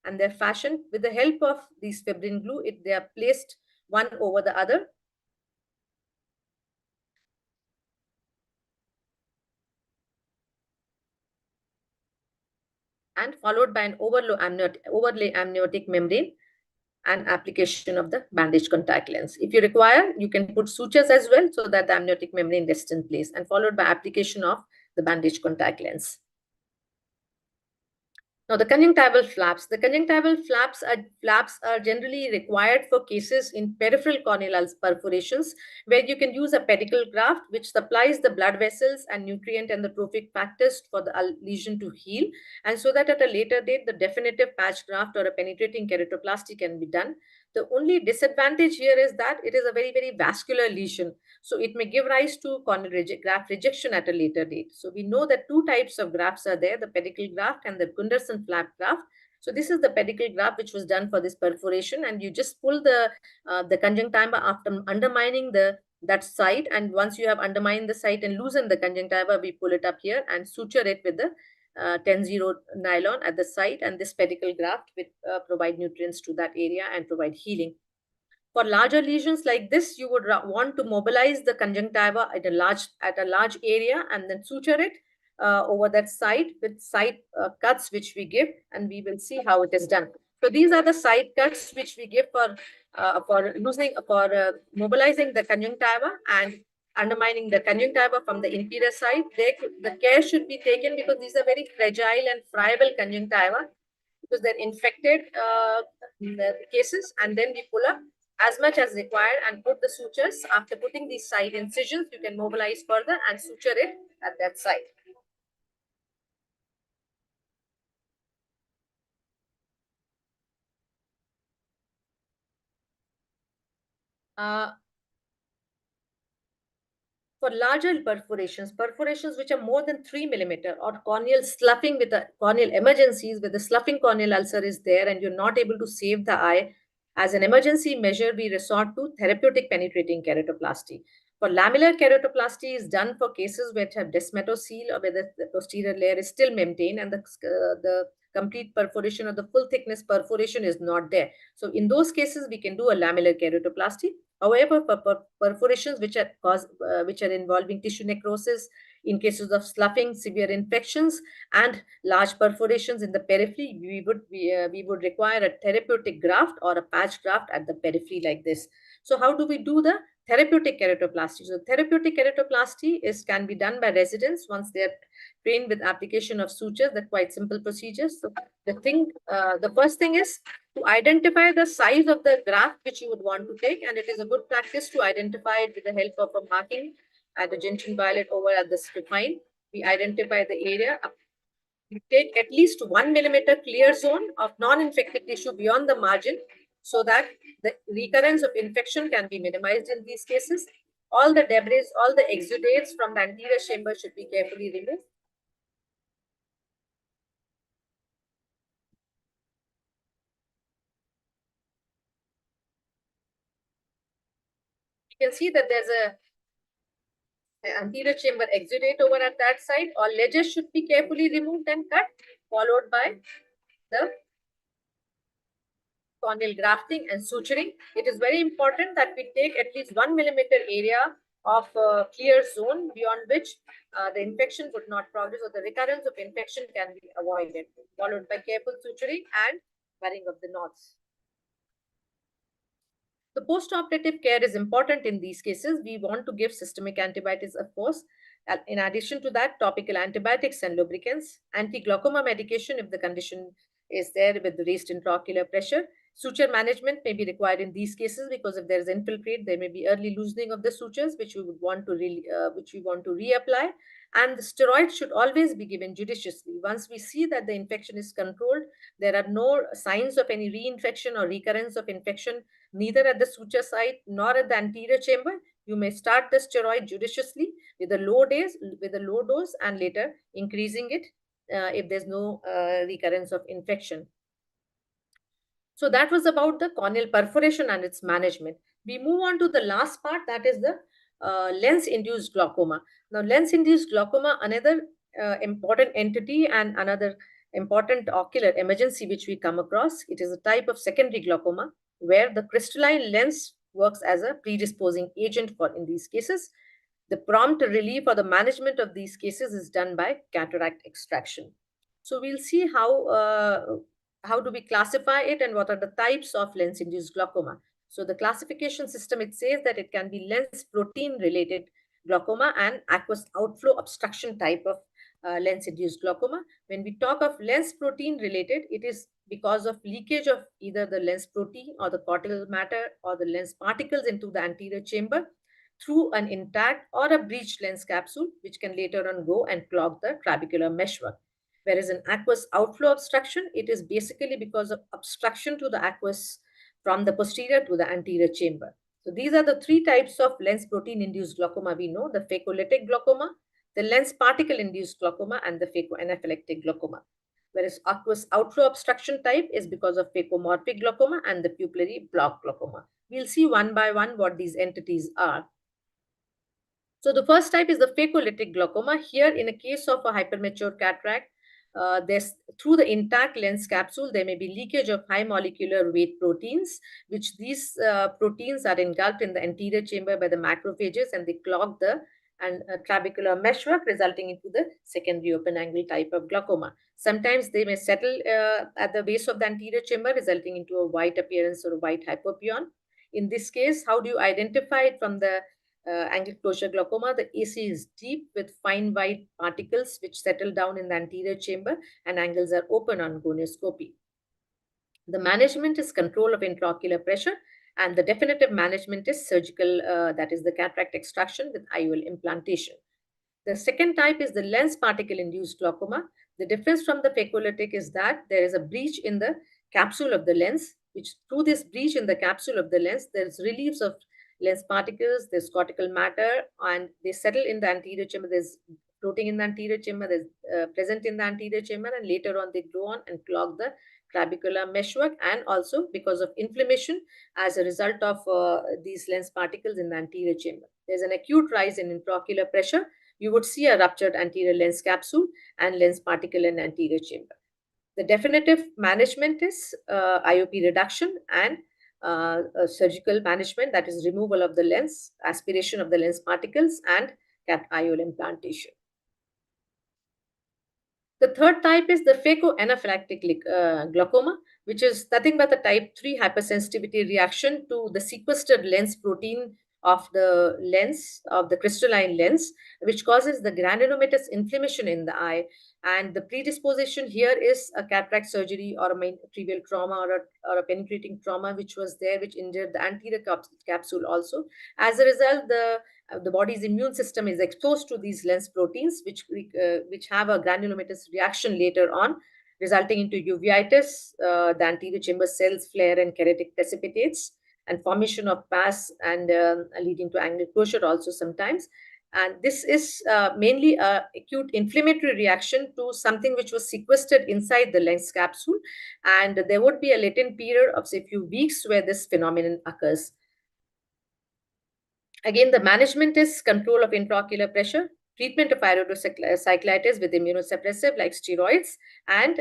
Speaker 4: and they're fashioned with the help of these fibrin glue. They are placed one over the other. And followed by an overlay amniotic membrane and application of the bandage contact lens. If you require, you can put sutures as well so that the amniotic membrane rests in place, and followed by application of the bandage contact lens. Now, the conjunctival flaps. The conjunctival flaps are generally required for cases in peripheral corneal perforations, where you can use a pedicle graft which supplies the blood vessels and nutrient and the trophic factors for the lesion to heal, and so that at a later date, the definitive patch graft or a penetrating keratoplasty can be done. The only disadvantage here is that it is a very, very vascular lesion. So it may give rise to corneal graft rejection at a later date. So we know that two types of grafts are there, the pedicle graft and the Gunderson flap graft. So this is the pedicle graft which was done for this perforation, and you just pull the conjunctiva after undermining that site, and once you have undermined the site and loosened the conjunctiva, we pull it up here and suture it with the 10-0 nylon at the site, and this pedicle graft will provide nutrients to that area and provide healing. For larger lesions like this, you would want to mobilize the conjunctiva at a large area and then suture it over that site with side cuts which we give, and we will see how it is done. So these are the side cuts which we give for mobilizing the conjunctiva and undermining the conjunctiva from the inferior side. The care should be taken because these are very fragile and friable conjunctiva, because they're infected cases, and then we pull up as much as required and put the sutures. After putting these side incisions, you can mobilize further and suture it at that site. For larger perforations which are more than 3 millimeter, or corneal sloughing with the corneal emergencies, where the sloughing corneal ulcer is there and you're not able to save the eye, as an emergency measure, we resort to therapeutic penetrating keratoplasty. For lamellar keratoplasty is done for cases which have desmetocele, or where the posterior layer is still maintained and the complete perforation or the full thickness perforation is not there. So in those cases, we can do a lamellar keratoplasty. However, for perforations which are involving tissue necrosis, in cases of sloughing, severe infections, and large perforations in the periphery, we would require a therapeutic graft or a patch graft at the periphery like this. So how do we do the therapeutic keratoplasty? So therapeutic keratoplasty can be done by residents once they are trained with application of sutures. They're quite simple procedures. So the first thing is to identify the size of the graft which you would want to take, and it is a good practice to identify it with the help of a marking at the gentian violet over at the spine. We identify the area. We take at least 1 millimeter clear zone of non-infected tissue beyond the margin, so that the recurrence of infection can be minimized in these cases. All the debris, all the exudates from the anterior chamber should be carefully removed. You can see that there's an anterior chamber exudate over at that side. All ledges should be carefully removed and cut, followed by the corneal grafting and suturing. It is very important that we take at least 1 millimeter area of clear zone beyond which the infection would not progress, or the recurrence of infection can be avoided, followed by careful suturing and wearing of the knots. The post-operative care is important in these cases. We want to give systemic antibiotics, of course. In addition to that, topical antibiotics and lubricants, anti-glaucoma medication if the condition is there with raised intraocular pressure. Suture management may be required in these cases because if there is infiltrate, there may be early loosening of the sutures, which we would want to reapply. And the steroids should always be given judiciously. Once we see that the infection is controlled, there are no signs of any reinfection or recurrence of infection, neither at the suture site nor at the anterior chamber, you may start the steroid judiciously with a low dose and later increasing it if there's no recurrence of infection. So that was about the corneal perforation and its management. We move on to the last part, that is the lens-induced glaucoma. Now, lens-induced glaucoma, another important entity and another important ocular emergency which we come across. It is a type of secondary glaucoma where the crystalline lens works as a predisposing agent for in these cases. The prompt relief or the management of these cases is done by cataract extraction. So we'll see how do we classify it and what are the types of lens-induced glaucoma. So the classification system, it says that it can be lens protein related glaucoma and aqueous outflow obstruction type of lens-induced glaucoma. When we talk of lens protein related, it is because of leakage of either the lens protein or the cortical matter or the lens particles into the anterior chamber through an intact or a breached lens capsule, which can later on go and clog the trabecular meshwork. Whereas in aqueous outflow obstruction, it is basically because of obstruction to the aqueous from the posterior to the anterior chamber. So these are the three types of lens protein induced glaucoma we know: the phacolytic glaucoma, the lens particle induced glaucoma, and the phacoanaphylactic glaucoma. Whereas aqueous outflow obstruction type is because of phacomorphic glaucoma and the pupillary block glaucoma. We'll see one by one what these entities are. So the first type is the phacolytic glaucoma. Here, in a case of a hypermature cataract, through the intact lens capsule, there may be leakage of high molecular weight proteins, which these proteins are engulfed in the anterior chamber by the macrophages and they clog the trabecular meshwork, resulting into the secondary open angle type of glaucoma. Sometimes they may settle at the base of the anterior chamber, resulting into a white appearance or a white hypopyon. In this case, how do you identify it from the angle closure glaucoma? The AC is deep with fine white particles which settle down in the anterior chamber and angles are open on gonioscopy. The management is control of intraocular pressure and the definitive management is surgical, that is the cataract extraction with IOL implantation. The second type is the lens particle induced glaucoma. The difference from the phacolytic is that there is a breach in the capsule of the lens, which through this breach in the capsule of the lens, there is reliefs of lens particles, there's cortical matter, and they settle in the anterior chamber. There's floating in the anterior chamber, there's present in the anterior chamber, and later on they go on and clog the trabecular meshwork, and also because of inflammation as a result of these lens particles in the anterior chamber. There's an acute rise in intraocular pressure. You would see a ruptured anterior lens capsule and lens particle in anterior chamber. The definitive management is IOP reduction and surgical management, that is removal of the lens, aspiration of the lens particles, and IOL implantation. The third type is the phacoanaphylactic glaucoma, which is nothing but the type 3 hypersensitivity reaction to the sequestered lens protein of the lens, of the crystalline lens, which causes the granulomatous inflammation in the eye. And the predisposition here is a cataract surgery or a main trivial trauma or a penetrating trauma which was there, which injured the anterior capsule also. As a result, the body's immune system is exposed to these lens proteins, which have a granulomatous reaction later on, resulting into uveitis, the anterior chamber cells flare and keratic precipitates, and formation of pus and leading to angle closure also sometimes. And this is mainly an acute inflammatory reaction to something which was sequestered inside the lens capsule. And there would be a latent period of, say, a few weeks where this phenomenon occurs. Again, the management is control of intraocular pressure, treatment of iridocyclitis with immunosuppressive like steroids, and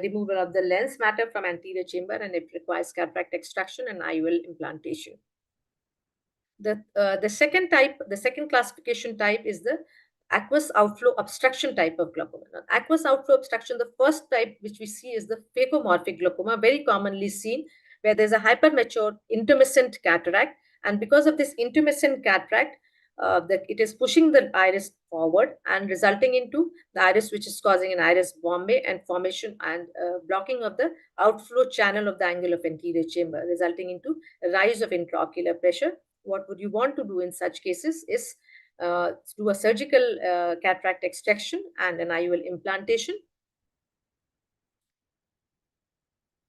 Speaker 4: removal of the lens matter from anterior chamber, and it requires cataract extraction and IOL implantation. The second classification type is the aqueous outflow obstruction type of glaucoma. Now, aqueous outflow obstruction, the first type which we see is the phacomorphic glaucoma, very commonly seen, where there's a hypermature intermittent cataract. And because of this intermittent cataract, that it is pushing the iris forward and resulting into the iris, which is causing an iris bombay and formation and blocking of the outflow channel of the angle of anterior chamber, resulting into a rise of intraocular pressure. What would you want to do in such cases is do a surgical cataract extraction and an IOL implantation.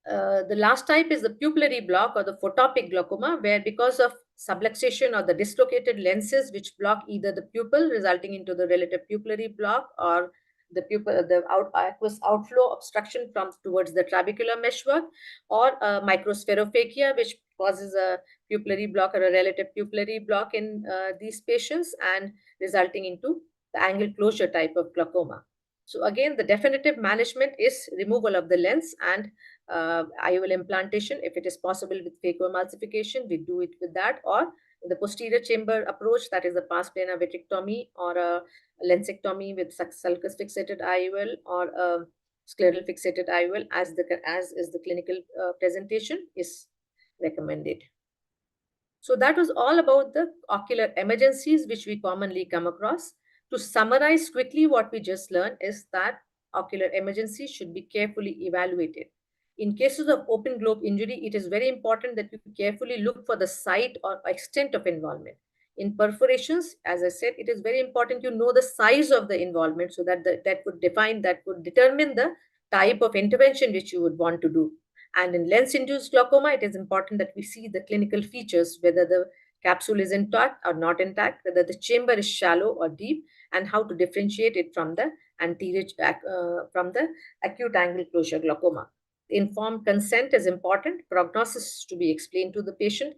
Speaker 4: The last type is the pupillary block or the photopic glaucoma, where because of subluxation or the dislocated lenses which block either the pupil, resulting into the relative pupillary block, or the aqueous outflow obstruction from towards the trabecular meshwork, or microspherophakia, which causes a pupillary block or a relative pupillary block in these patients and resulting into the angle closure type of glaucoma. So again, the definitive management is removal of the lens and IOL implantation. If it is possible with phacoemulsification, we do it with that, or the posterior chamber approach, that is the pars plana vitrectomy or a lensectomy with sulcus fixated IOL or a scleral fixated IOL, as is the clinical presentation is recommended. So that was all about the ocular emergencies which we commonly come across. To summarize quickly, what we just learned is that ocular emergencies should be carefully evaluated. In cases of open globe injury, it is very important that you carefully look for the site or extent of involvement. In perforations, as I said, it is very important you know the size of the involvement, so that that would determine the type of intervention which you would want to do. And in lens-induced glaucoma, it is important that we see the clinical features, whether the capsule is intact or not intact, whether the chamber is shallow or deep, and how to differentiate it from the acute angle closure glaucoma. Informed consent is important. Prognosis to be explained to the patient.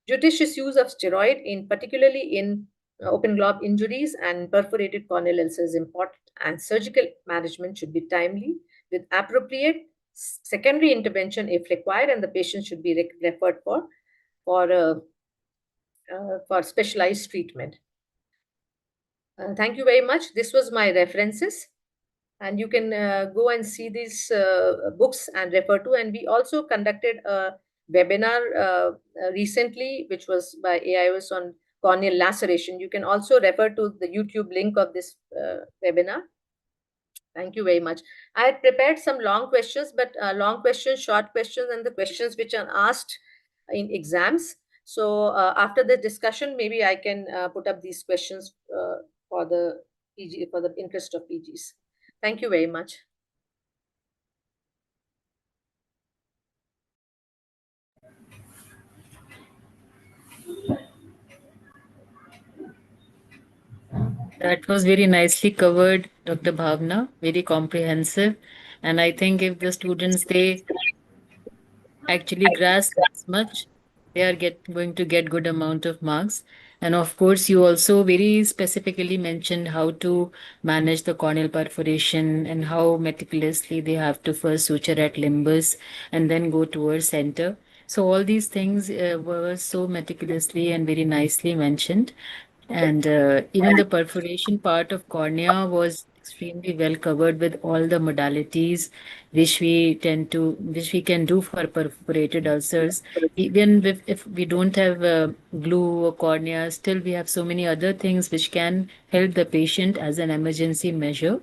Speaker 4: Judicious use of steroid, particularly in open globe injuries and perforated corneal ulcers, is important, and surgical management should be timely with appropriate secondary intervention if required, and the patient should be referred for specialized treatment. Thank you very much. This was my references, and you can go and see these books and refer to. And we also conducted a webinar recently, which was by AIIMS on corneal laceration. You can also refer to the YouTube link of this webinar. Thank you very much. I had prepared some long questions, but long questions, short questions, and the questions which are asked in exams. So after the discussion, maybe I can put up these questions for the PG, for the interest of PGs. Thank you very much.
Speaker 1: That was very nicely covered, Dr. Bhavna, very comprehensive. And I think if the students, they actually grasp as much, they are going to get good amount of marks. And of course, you also very specifically mentioned how to manage the corneal perforation and how meticulously they have to first suture at limbus and then go towards center. So all these things were so meticulously and very nicely mentioned. And even the perforation part of cornea was extremely well covered with all the modalities which we can do for perforated ulcers. Even if we don't have glue or cornea, still we have so many other things which can help the patient as an emergency measure.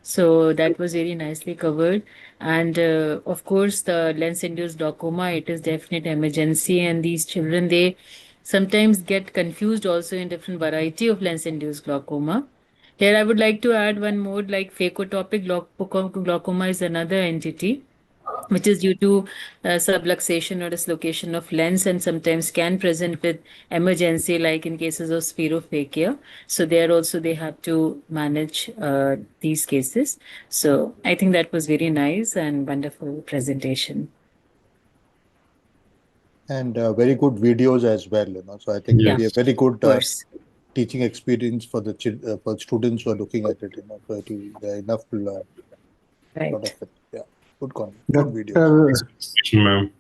Speaker 1: So that was very nicely covered. And of course, the lens-induced glaucoma, it is definite emergency. And these children, they sometimes get confused also in different variety of lens-induced glaucoma. Here, I would like to add one more, like phacotopic glaucoma is another entity which is due to subluxation or dislocation of lens and sometimes can present with emergency, like in cases of spherophakia. So there also they have to manage these cases. So I think that was very nice and wonderful presentation.
Speaker 5: And very good videos as well, So I think we have very good teaching experience for the for students who are looking at it, So they're enough to learn.
Speaker 1: Right.
Speaker 5: Lot of it. Yeah. Good content.
Speaker 3: Dr.
Speaker 5: Good videos.
Speaker 3: Ma'am.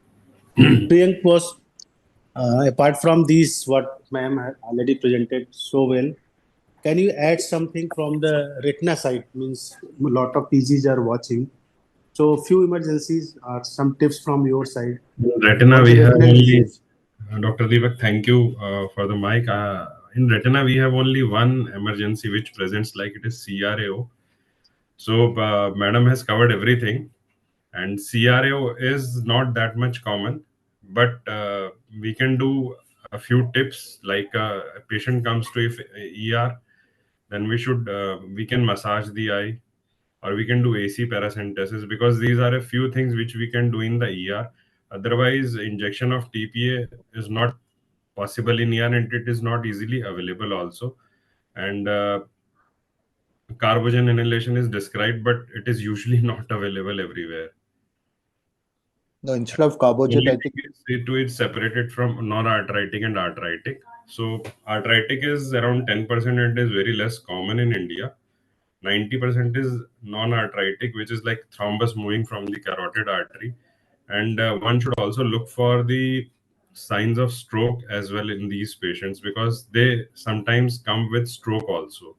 Speaker 3: Priyank was, apart from these, what ma'am had already presented so well, can you add something from the retina side? Means a lot of PGs are watching. So few emergencies or some tips from your side.
Speaker 6: Retina, we have only, Dr. Deepak, thank you for the mic. in retina, we have only one emergency which presents like it is CRAO. So madam has covered everything, and CRAO is not that much common, but we can do a few tips. Like a patient comes to if ER, then we can massage the eye, or we can do AC paracentesis, because these are a few things which we can do in the ER. Otherwise, injection of TPA is not possible in ER, and it is not easily available also. And carbogen inhalation is described, but it is usually not available everywhere.
Speaker 5: No, instead of carbogen,
Speaker 6: Only
Speaker 5: I
Speaker 6: thing
Speaker 5: think
Speaker 6: is it's separated from non-arthritic and arthritic. So arthritic is around 10%. It is very less common in India. 90% is non-arthritic, which is like thrombus moving from the carotid artery. And one should also look for the signs of stroke as well in these patients, because they sometimes come with stroke also.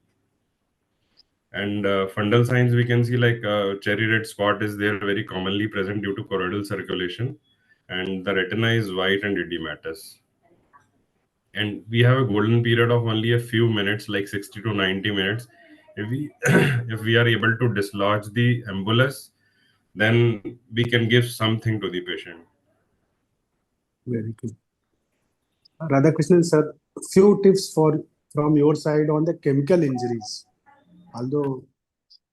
Speaker 6: And fundal signs we can see, like cherry red spot is there, very commonly present due to choroidal circulation, and the retina is white and edematous. And we have a golden period of only a few minutes, like 60 to 90 minutes. If we if we are able to dislodge the embolus, then we can give something to the patient.
Speaker 3: Very good. Radhakrishnan sir, few tips from your side on the chemical injuries. Although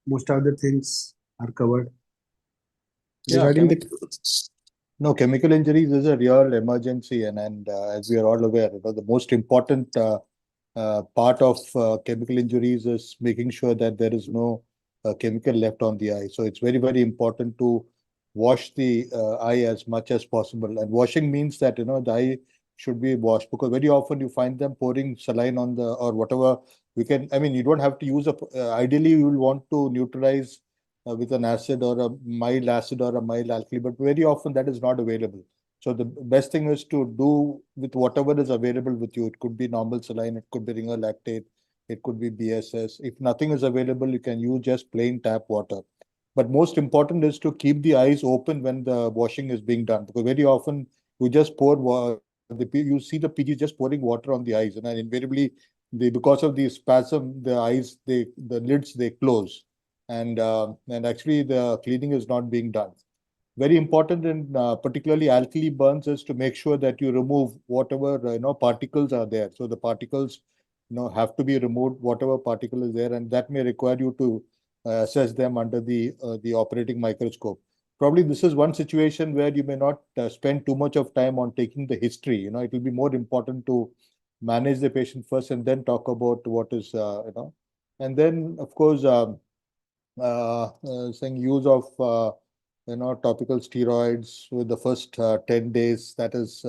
Speaker 3: most of the things are covered.
Speaker 5: Yeah,
Speaker 3: Regarding the
Speaker 5: no, chemical injuries is a real emergency, and as we are all aware, the most important part of chemical injuries is making sure that there is no chemical left on the eye. So it's very, very important to wash the eye as much as possible. And washing means that the eye should be washed, because very often you find them pouring saline on the or whatever. I mean, you don't have to use ideally you will want to neutralize with an acid or a mild acid or a mild alkali, but very often that is not available. So the best thing is to do with whatever is available with you. It could be normal saline, it could be ringer lactate, it could be BSS. If nothing is available, you can use just plain tap water. But most important is to keep the eyes open when the washing is being done, because very often you just you see the PG just pouring water on the eyes, and then invariably because of the spasm, the lids they close, and actually the cleaning is not being done. Very important in particularly alkali burns is to make sure that you remove whatever particles are there. So the particles have to be removed, whatever particle is there, and that may require you to assess them under the operating microscope. Probably this is one situation where you may not spend too much of time on taking the history. It will be more important to manage the patient first and then talk about what is and then of course saying use of topical steroids with the first 10 days, that is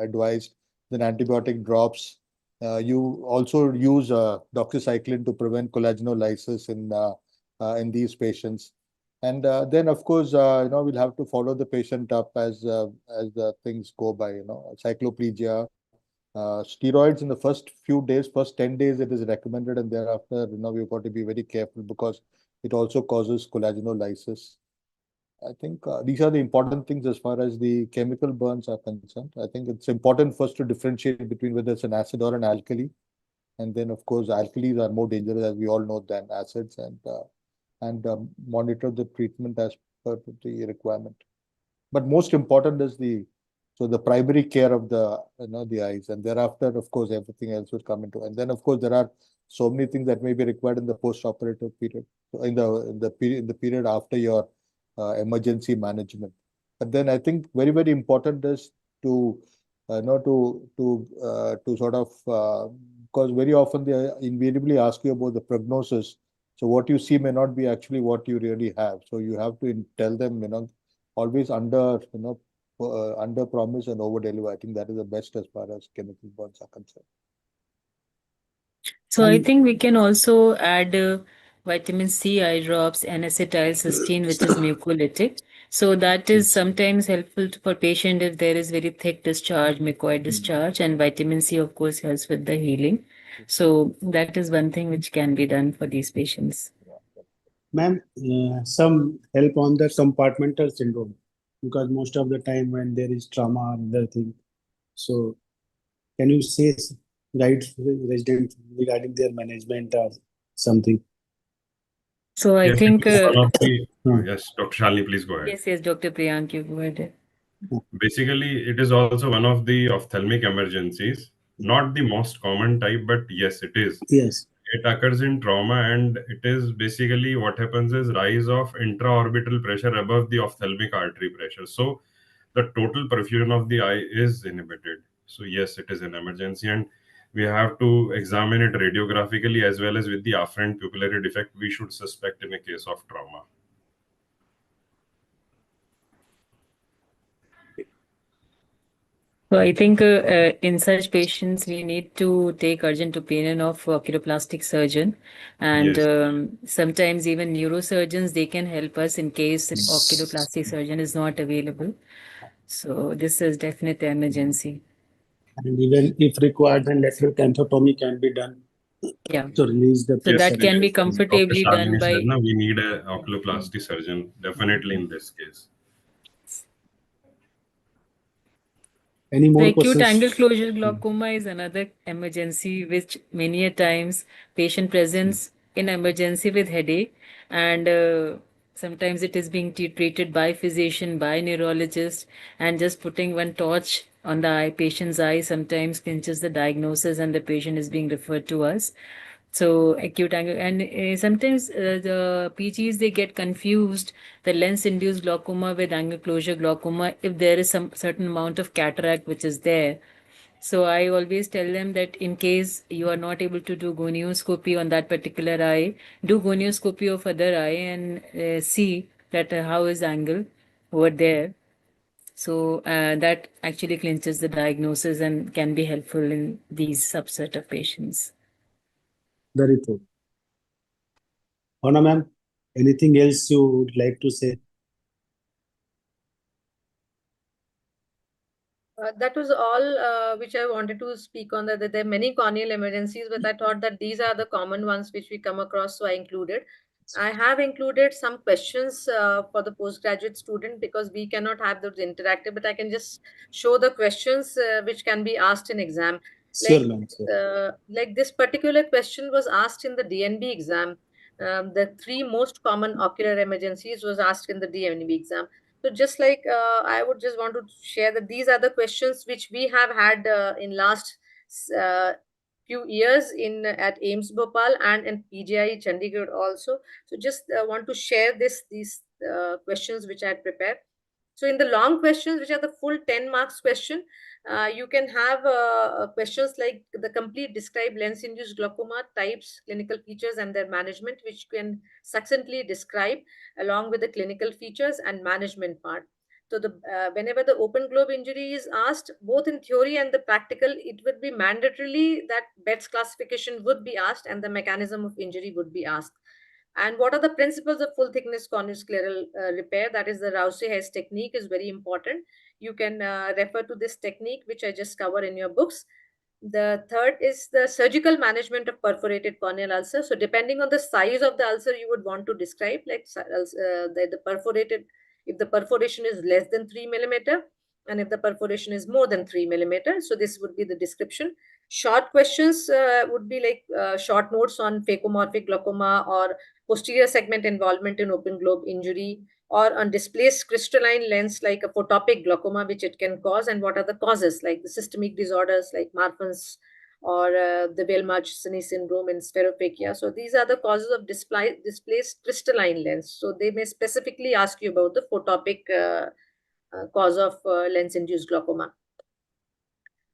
Speaker 5: advised. Then antibiotic drops. You also use doxycycline to prevent collagenolisis in these patients. And then, of course, we'll have to follow the patient up as the things go by. Cycloplegia, steroids in the first few days, first 10 days, it is recommended, and thereafter, we've got to be very careful because it also causes collagenolisis. I think these are the important things as far as the chemical burns are concerned. I think it's important first to differentiate between whether it's an acid or an alkali. And then, of course, alkalis are more dangerous, as we all know, than acids, and monitor the treatment as per the requirement. But most important is the primary care of the eyes, and thereafter, of course, everything else will come into. And then, of course, there are so many things that may be required in the post-operative period, in the period after your emergency management. But then I think very, very important is to sort of because very often they invariably ask you about the prognosis. So what you see may not be actually what you really have. So you have to tell them, always under promise and over deliver. I think that is the best as far as chemical burns are concerned.
Speaker 1: So I think we can also add vitamin C eye drops and acetylcysteine, which is mucolytic. So that is sometimes helpful for patient if there is very thick discharge, mucoid discharge, and vitamin C, of course, helps with the healing. So that is one thing which can be done for these patients.
Speaker 3: Ma'am, some help on the compartmental syndrome, because most of the time when there is trauma or other thing, so can you say guide residents regarding their management or something?
Speaker 1: So I
Speaker 6: Yes, it
Speaker 1: think,
Speaker 6: is one of the.
Speaker 3: Hmm.
Speaker 6: Yes, Dr. Shalini, please go ahead.
Speaker 1: yes, Dr. Priyank, you go ahead.
Speaker 6: Basically, it is also one of the ophthalmic emergencies. Not the most common type, but yes, it is.
Speaker 3: Yes.
Speaker 6: It occurs in trauma, and it is basically what happens is rise of intraorbital pressure above the ophthalmic artery pressure. So the total perfusion of the eye is inhibited. So yes, it is an emergency, and we have to examine it radiographically as well as with the afferent pupillary defect we should suspect in a case of trauma.
Speaker 1: So I think in such patients, we need to take urgent opinion of oculoplastic surgeon, and
Speaker 6: Yes.
Speaker 1: sometimes even neurosurgeons, they can help us in case the oculoplastic surgeon is not available. So this is definitely emergency.
Speaker 3: And even if required, then lateral campectomy can be done
Speaker 1: Yeah.
Speaker 3: to release the
Speaker 1: So
Speaker 6: Yes,
Speaker 1: that
Speaker 3: pressure.
Speaker 1: can be
Speaker 6: as Dr.
Speaker 1: comfortably done
Speaker 6: Shalini said,
Speaker 1: by.
Speaker 6: na, we need a oculoplasty surgeon definitely in this case.
Speaker 3: Any
Speaker 1: The
Speaker 3: more
Speaker 1: acute
Speaker 3: questions?
Speaker 1: angle closure glaucoma is another emergency which many a times patient presents in emergency with headache, and sometimes it is being treated by physician, by neurologist, and just putting one torch on the patient's eye sometimes clinches the diagnosis and the patient is being referred to us. So acute angle, and sometimes the PGs, they get confused the lens induced glaucoma with angle closure glaucoma if there is some certain amount of cataract which is there. So I always tell them that in case you are not able to do gonioscopy on that particular eye, do gonioscopy of other eye and see that how is angle over there. So that actually clinches the diagnosis and can be helpful in these subset of patients.
Speaker 3: Very true. Hona ma'am, anything else you would like to say?
Speaker 4: That was all which I wanted to speak on. That there are many corneal emergencies, but I thought that these are the common ones which we come across, so I included. I have included some questions for the postgraduate student because we cannot have those interactive, but I can just show the questions which can be asked in exam.
Speaker 3: Sure, ma'am. Sure.
Speaker 4: Like this particular question was asked in the DNB exam. The three most common ocular emergencies was asked in the DNB exam. So just like I would just want to share that these are the questions which we have had in last uh, few years in at AIIMS Bhopal and in PGI Chandigarh also. So just want to share these questions which I had prepared. So in the long questions, which are the full 10 marks question, you can have questions like the complete describe lens-induced glaucoma types, clinical features, and their management, which can succinctly describe along with the clinical features and management part. So the whenever the open globe injury is asked, both in theory and the practical, it would be mandatorily that Betts classification would be asked and the mechanism of injury would be asked. And what are the principles of full thickness corneoscleral repair? That is the Rousey-Hess technique is very important. You can refer to this technique, which I just cover in your books. The third is the surgical management of perforated corneal ulcer. So depending on the size of the ulcer, you would want to describe like the perforated, if the perforation is less than 3 millimeter, and if the perforation is more than 3 millimeter. So this would be the description. Short questions would be like short notes on phacomorphic glaucoma or posterior segment involvement in open globe injury, or on displaced crystalline lens like a photopic glaucoma, which it can cause, and what are the causes like the systemic disorders like Marfan's or the Bell-Marchesani syndrome and spherophakia. So these are the causes of displaced crystalline lens. So they may specifically ask you about the photopic cause of lens-induced glaucoma.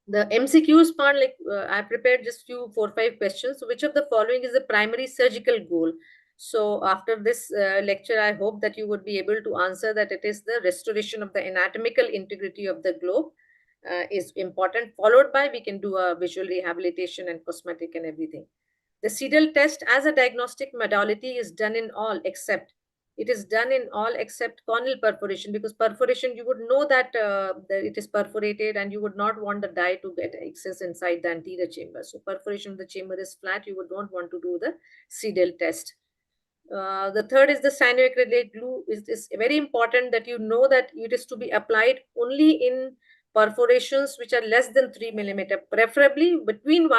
Speaker 4: The MCQs part, like I prepared just few 4 5 questions. So which of the following is the primary surgical goal? So after this lecture, I hope that you would be able to answer that it is the restoration of the anatomical integrity of the globe is important. Followed by we can do a visual rehabilitation and cosmetic and everything. The CDL test as a diagnostic modality is done in all except it is done in all except corneal perforation, because perforation you would know that it is perforated and you would not want the dye to get excess inside the anterior chamber. So perforation of the chamber is flat, you would not want to do the CDL test. The third is the cyanoacrylate glue. Is very important that you know that it is to be applied only in perforations which are less than 3 millimeter, preferably between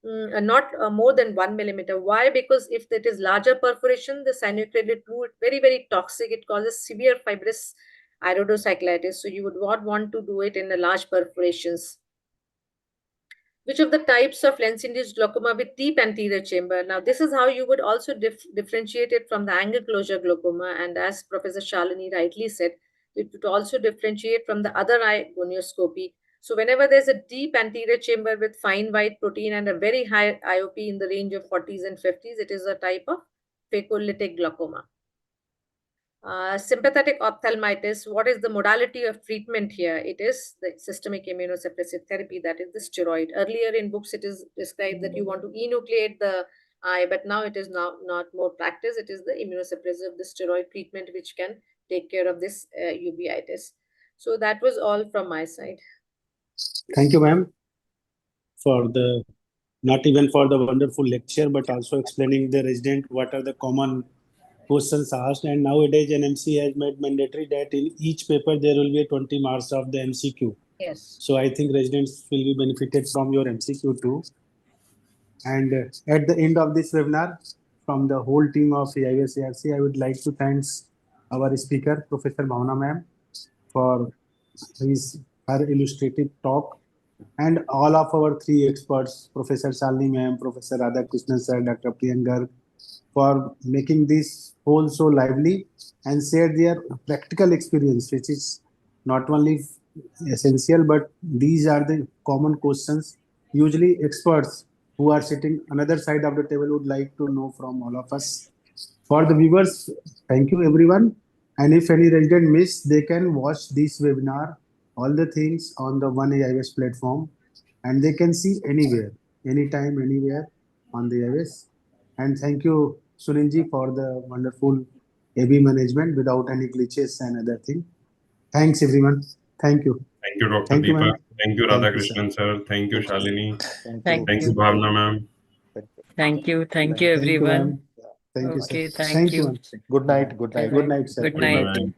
Speaker 4: not more than 1 millimeter. Why? Because if it is larger perforation, the cyanoacrylate fluid very, very toxic. It causes severe fibrous iridocyclitis. So you would not want to do it in a large perforations. Which of the types of lens-induced glaucoma with deep anterior chamber? Now, this is how you would also differentiate it from the angle closure glaucoma. And as Professor Shalini rightly said, it would also differentiate from the other eye gonioscopy. So whenever there's a deep anterior chamber with fine white protein and a very high IOP in the range of 40s and 50s, it is a type of phacolytic glaucoma. Sympathetic ophthalmitis, what is the modality of treatment here? It is the systemic immunosuppressive therapy, that is the steroid. Earlier in books, it is described that you want to enucleate the eye, but now it is now not more practice. It is the immunosuppressive, the steroid treatment, which can take care of this uveitis. So that was all from my side.
Speaker 3: Thank you, ma'am, for the not even for the wonderful lecture, but also explaining the resident what are the common questions asked. And nowadays NMC has made mandatory that in each paper there will be 20 marks of the MCQ.
Speaker 4: Yes.
Speaker 3: So I think residents will be benefited from your MCQ too. And at the end of this webinar, from the whole team of AIIMS ARC, I would like to thank our speaker, Professor Bhavana ma'am, for her illustrative talk, and all of our three experts, Professor Shalini ma'am, Professor Radhakrishnan sir, Dr. Priyangar, for making this whole so lively and share their practical experience, which is not only essential, but these are the common questions usually experts who are sitting another side of the table would like to know from all of us. For the viewers, thank you everyone. And if any resident missed, they can watch this webinar, all the things on the One AIIMS platform, and they can see anywhere, anytime, anywhere on the AIIMS. And thank you, Suninji, for the wonderful AB management without any glitches and other thing. Thanks, everyone. Thank you.
Speaker 6: Thank you, Dr.
Speaker 3: Thank you,
Speaker 6: Deepak.
Speaker 3: ma'am.
Speaker 6: Thank you,
Speaker 3: Thank you,
Speaker 6: Radhakrishnan sir. Thank you, Shalini.
Speaker 1: Thank
Speaker 6: Thank you,
Speaker 1: you.
Speaker 6: Bhavna ma'am.
Speaker 1: Thank you. Thank
Speaker 3: Thank
Speaker 1: you,
Speaker 3: you,
Speaker 1: everyone.
Speaker 3: ma'am. Thank you, sir.
Speaker 1: Okay, thank
Speaker 3: Thank you,
Speaker 1: you.
Speaker 3: ma'am.
Speaker 5: Good night. Good night.
Speaker 3: Good night, sir.
Speaker 1: Good
Speaker 6: Good
Speaker 1: night.
Speaker 6: night.